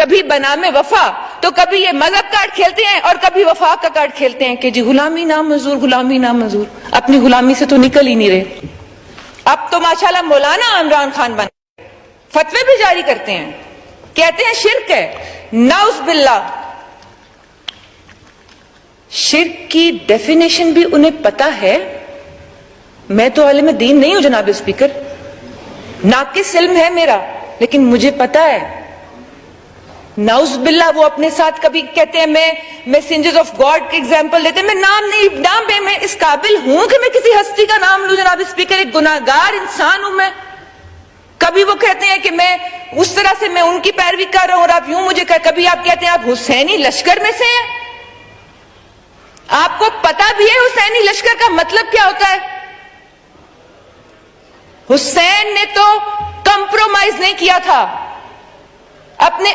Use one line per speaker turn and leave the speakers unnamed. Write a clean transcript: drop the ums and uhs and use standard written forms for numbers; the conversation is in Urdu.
کبھی بنام وفا تو کبھی یہ مذہب کارڈ کھیلتے ہیں اور کبھی وفا کا کارڈ کھیلتے ہیں کہ جی غلامی نامنظور، غلامی نامنظور. اپنی غلامی سے تو نکل ہی نہیں رہے. اب تو ماشاءاللہ مولانا عمران خان بن فتوے بھی جاری کرتے ہیں، کہتے ہیں شرک ہے. نعوذ باللہ. شرک کی ڈیفینیشن بھی انہیں پتا ہے. میں تو عالم دین نہیں ہوں جناب اسپیکر، ناقص علم ہے میرا، لیکن مجھے پتا ہے. نعوذ باللہ. وہ اپنے ساتھ کبھی کہتے ہیں میں میسنجرز آف گاڈ کی ایگزامپل دیتے ہیں. میں نام میں اس قابل ہوں کہ میں کسی ہستی کا نام لوں جناب اسپیکر؟ ایک گناہگار انسان ہوں میں. کبھی وہ کہتے ہیں کہ میں اس طرح سے میں ان کی پیروی کر رہا ہوں اور آپ یوں مجھے کبھی آپ کہتے ہیں آپ حسینی لشکر میں سے ہیں. آپ کو پتا بھی ہے حسینی لشکر کا مطلب کیا ہوتا ہے؟ حسین نے تو کمپرومائز نہیں کیا تھا اپنے